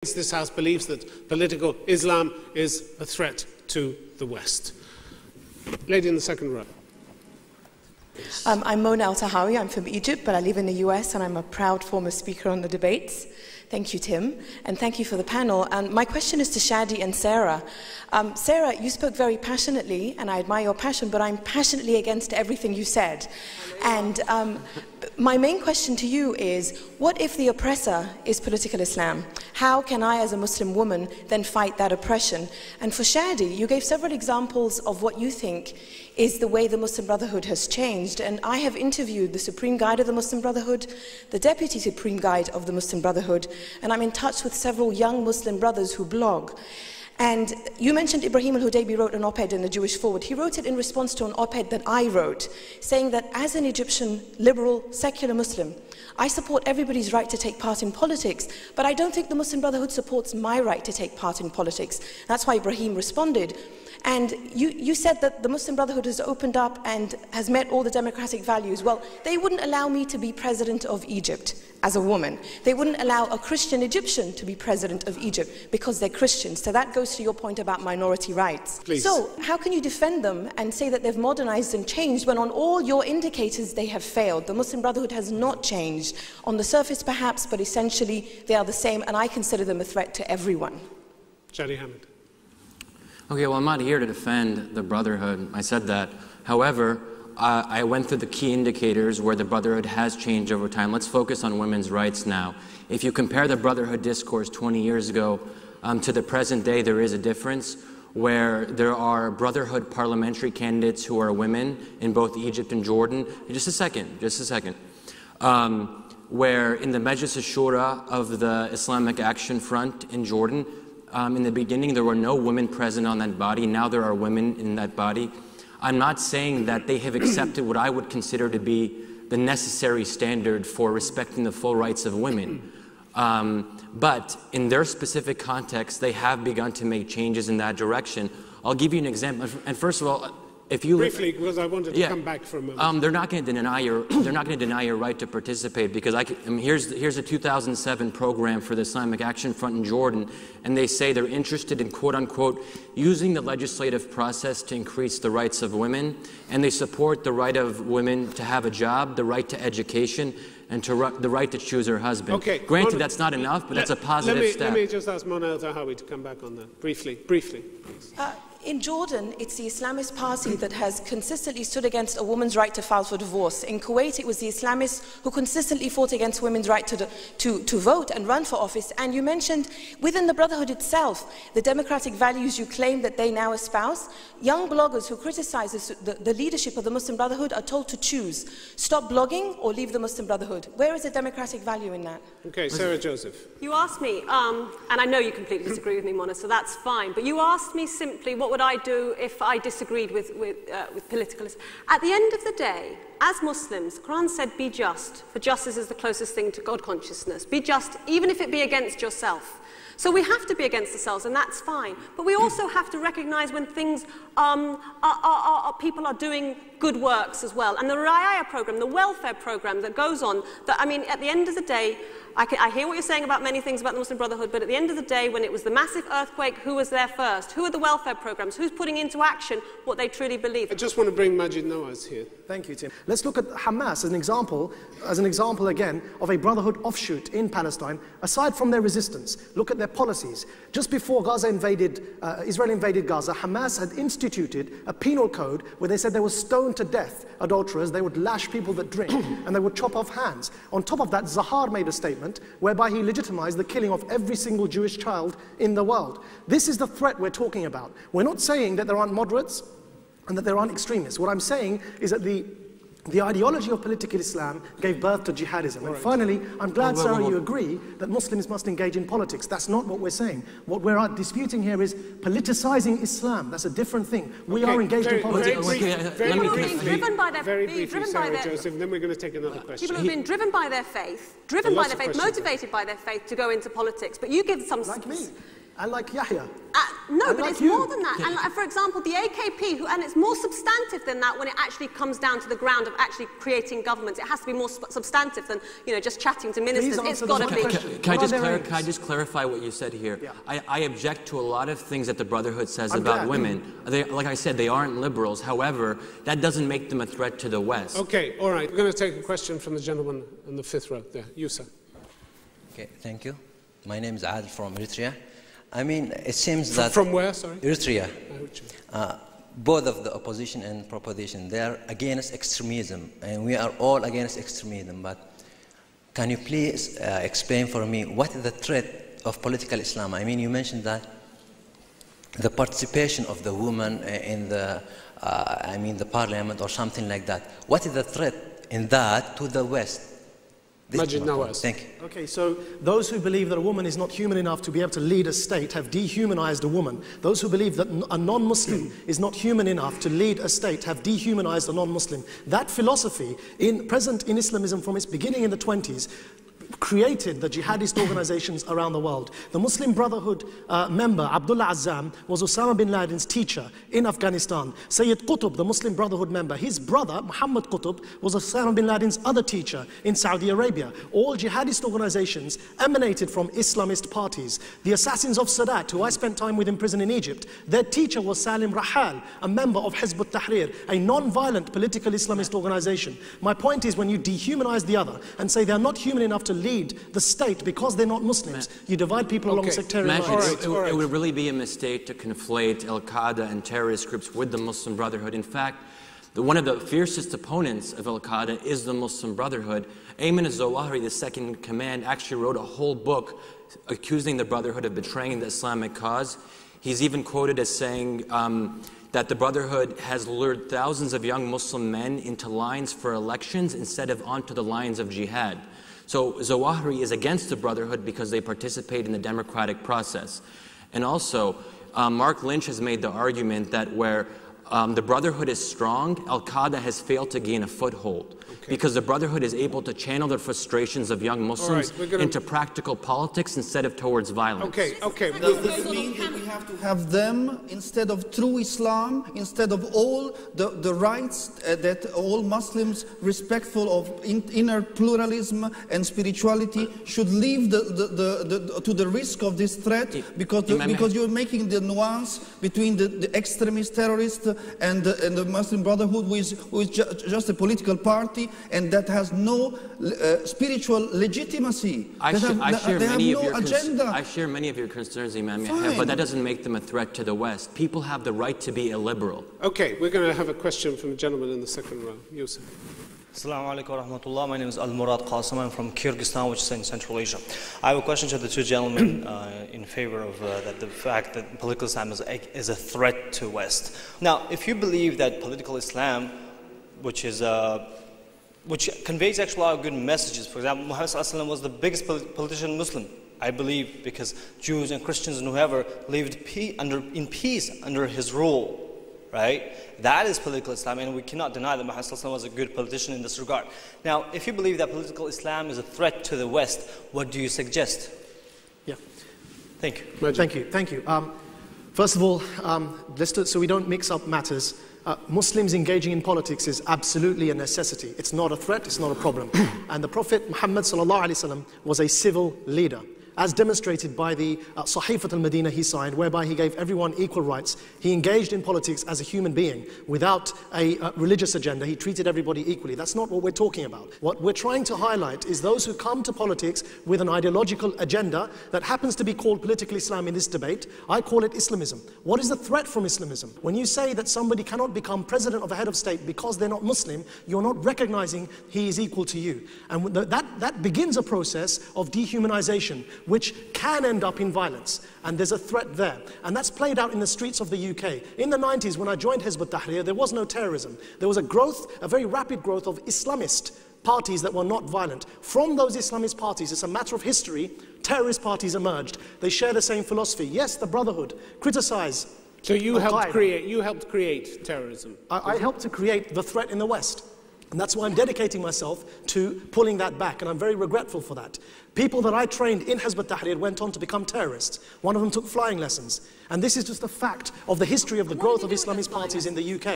This House believes that political Islam is a threat to the West. Lady in the second row. I'm Mona Al-Tahawi. I'm from Egypt, but I live in the US, and I'm a proud former speaker on the debates. Thank you, Tim, and thank you for the panel. And my question is to Shadi and Sarah. Sarah, you spoke very passionately, and I admire your passion, but I'm passionately against everything you said. And my main question to you is, what if the oppressor is political Islam? How can I, as a Muslim woman, then fight that oppression? And for Shadi, you gave several examples of what you think is the way the Muslim Brotherhood has changed. And I have interviewed the Supreme Guide of the Muslim Brotherhood, the Deputy Supreme Guide of the Muslim Brotherhood, and I'm in touch with several young Muslim brothers who blog. And you mentioned Ibrahim al-Hudaybi wrote an op-ed in the Jewish Forward. He wrote it in response to an op-ed that I wrote, saying that as an Egyptian, liberal, secular Muslim, I support everybody's right to take part in politics, but I don't think the Muslim Brotherhood supports my right to take part in politics. That's why Ibrahim responded. And you said that the Muslim Brotherhood has opened up and has met all the democratic values. Well, they wouldn't allow me to be president of Egypt as a woman. They wouldn't allow a Christian Egyptian to be president of Egypt because they're Christians. So that goes to your point about minority rights. Please. So how can you defend them and say that they've modernized and changed when on all your indicators they have failed? The Muslim Brotherhood has not changed. On the surface perhaps, but essentially they are the same, and I consider them a threat to everyone. Shadi Hamid. Okay, well, I'm not here to defend the Brotherhood. I said that. However, I went through the key indicators where the Brotherhood has changed over time. Let's focus on women's rights now. If you compare the Brotherhood discourse 20 years ago to the present day, there is a difference where there are Brotherhood parliamentary candidates who are women in both Egypt and Jordan. Just a second. Where in the Majlis al-Shura of the Islamic Action Front in Jordan, in the beginning, there were no women present on that body. Now there are women in that body. I'm not saying that they have accepted what I would consider to be the necessary standard for respecting the full rights of women. But in their specific context, they have begun to make changes in that direction. I'll give you an example. And first of all, if you briefly, because I wanted to come back for a moment. They're not going to deny your right to participate, because here's a 2007 program for the Islamic Action Front in Jordan, and they say they're interested in quote unquote using the legislative process to increase the rights of women, and they support the right of women to have a job, the right to education, and the right to choose her husband. Okay, granted, that's not enough, but that's a positive step. Let me just ask Mona Al-Tahawi to come back on that briefly, please. In Jordan, it's the Islamist party that has consistently stood against a woman's right to file for divorce. In Kuwait, it was the Islamists who consistently fought against women's right to vote and run for office. And you mentioned within the Brotherhood itself, the democratic values you claim that they now espouse. Young bloggers who criticize the leadership of the Muslim Brotherhood are told to choose. Stop blogging or leave the Muslim Brotherhood. Where is the democratic value in that? Okay, Sarah Joseph. You asked me, and I know you completely disagree with me, Mona, so that's fine, but you asked me simply what would I do if I disagreed with politicalism. At the end of the day, as Muslims, the Quran said, be just, for justice is the closest thing to God consciousness. Be just, even if it be against yourself. So we have to be against ourselves, and that's fine. But we also have to recognize when things, people are doing good works as well. And the Riaya program, the welfare program that goes on, that, I mean, at the end of the day, I hear what you're saying about many things about the Muslim Brotherhood, but at the end of the day, when it was the massive earthquake, who was there first? Who are the welfare programs? Who's putting into action what they truly believe? I just want to bring Maajid Nawaz here. Thank you, Tim. Let's look at Hamas as an example again of a Brotherhood offshoot in Palestine. Aside from their resistance, look at their policies. Just before Israel invaded Gaza, Hamas had instituted a penal code where they said they would stone to death adulterers, they would lash people that drink, and they would chop off hands. On top of that, Zahar made a statement whereby he legitimized the killing of every single Jewish child in the world. This is the threat we're talking about. We're not saying that there aren't moderates and that there aren't extremists. What I'm saying is that the ideology of political Islam gave birth to jihadism. And finally, I'm glad, Sarah, you agree that Muslims must engage in politics. That's not what we're saying. What we're disputing here is politicizing Islam. That's a different thing. We are engaged in politics. People are being driven by their Joseph, then we're going to take another question. People have been driven by their faith, motivated by their faith to go into politics. But you give some... Like me, and like Yahya. No, but it's more than that. And like, for example, the AKP, and it's more substantive than that when it actually comes down to the ground of actually creating governments. It has to be more substantive than, you know, just chatting to ministers. It's got to be. Can I just clarify what you said here? Yeah. I object to a lot of things that the Brotherhood says about women. Like I said, they aren't liberals. However, that doesn't make them a threat to the West. Okay, all right. We're going to take a question from the gentleman in the fifth row there. You, sir. Okay, thank you. My name is Adil from Eritrea. I mean, it seems that... From where, sorry? Eritrea. Both of the opposition and proposition, they are against extremism, and we are all against extremism. But can you please explain for me what is the threat of political Islam? I mean, you mentioned that the participation of the woman in the, the parliament or something like that. What is the threat in that to the West? Maajid, Nawaz. Thank you. Okay, so those who believe that a woman is not human enough to be able to lead a state have dehumanized a woman. Those who believe that a non-Muslim is not human enough to lead a state have dehumanized a non-Muslim. That philosophy, present in Islamism from its beginning in the 20s, created the jihadist organizations around the world. The Muslim Brotherhood member, Abdullah Azzam, was Osama bin Laden's teacher in Afghanistan. Sayyid Qutb, the Muslim Brotherhood member, his brother, Muhammad Qutb, was Osama bin Laden's other teacher in Saudi Arabia. All jihadist organizations emanated from Islamist parties. The assassins of Sadat, who I spent time with in prison in Egypt, their teacher was Salim Rahal, a member of Hizb ut-Tahrir, a non-violent political Islamist organization. My point is, when you dehumanize the other and say they're not human enough to lead the state because they're not Muslims, you divide people along sectarian lines. It would really be a mistake to conflate Al-Qaeda and terrorist groups with the Muslim Brotherhood. In fact, one of the fiercest opponents of Al-Qaeda is the Muslim Brotherhood. Ayman al-Zawahiri, the second in command, actually wrote a whole book accusing the Brotherhood of betraying the Islamic cause. He's even quoted as saying that the Brotherhood has lured thousands of young Muslim men into lines for elections instead of onto the lines of jihad. So Zawahiri is against the Brotherhood because they participate in the democratic process. And also, Mark Lynch has made the argument that where the Brotherhood is strong, Al-Qaeda has failed to gain a foothold. Because the Brotherhood is able to channel the frustrations of young Muslims into practical politics instead of towards violence. Does this mean that we have to have them instead of true Islam, instead of all the rights that all Muslims respectful of inner pluralism and spirituality should leave to the risk of this threat? Because you're making the nuance between the extremist terrorist and the Muslim Brotherhood, who is just a political party and that has no spiritual legitimacy. I share many of your concerns, Imam, but that doesn't make them a threat to the West. People have the right to be illiberal. Okay, we're going to have a question from a gentleman in the second row. Yusuf. Assalamu alaikum wa rahmatullah. My name is Al-Murad Qasim. I'm from Kyrgyzstan, which is in Central Asia. I have a question to the two gentlemen in favor of the fact that political Islam is a threat to West. Now, if you believe that political Islam, which conveys actually a lot of good messages, for example, Muhammad was the biggest politician Muslim, I believe, because Jews and Christians and whoever lived in peace under his rule. Right? That is political Islam, and we cannot deny that Muhammad was a good politician in this regard. Now, if you believe that political Islam is a threat to the West, what do you suggest? Yeah. Thank you. Maajid. Thank you. First of all, so we don't mix up matters, Muslims engaging in politics is absolutely a necessity. It's not a threat, it's not a problem. And the Prophet Muhammad ﷺ was a civil leader, as demonstrated by the Sahifat al-Madinah he signed, whereby he gave everyone equal rights. He engaged in politics as a human being without a religious agenda. He treated everybody equally. That's not what we're talking about. What we're trying to highlight is those who come to politics with an ideological agenda that happens to be called political Islam in this debate. I call it Islamism. What is the threat from Islamism? When you say that somebody cannot become president of a head of state because they're not Muslim, you're not recognizing he is equal to you. And that begins a process of dehumanization, which can end up in violence, and there's a threat there. And that's played out in the streets of the UK. In the 90s, when I joined Hizb ut-Tahrir, there was no terrorism. There was a very rapid growth of Islamist parties that were not violent. From those Islamist parties, it's a matter of history, terrorist parties emerged. They share the same philosophy. Yes, the Brotherhood criticize. So you helped create terrorism? I helped to create the threat in the West. And that's why I'm dedicating myself to pulling that back, and I'm very regretful for that. People that I trained in Hizb ut-Tahrir went on to become terrorists. One of them took flying lessons. And this is just a fact of the history of the growth of Islamist parties in the UK.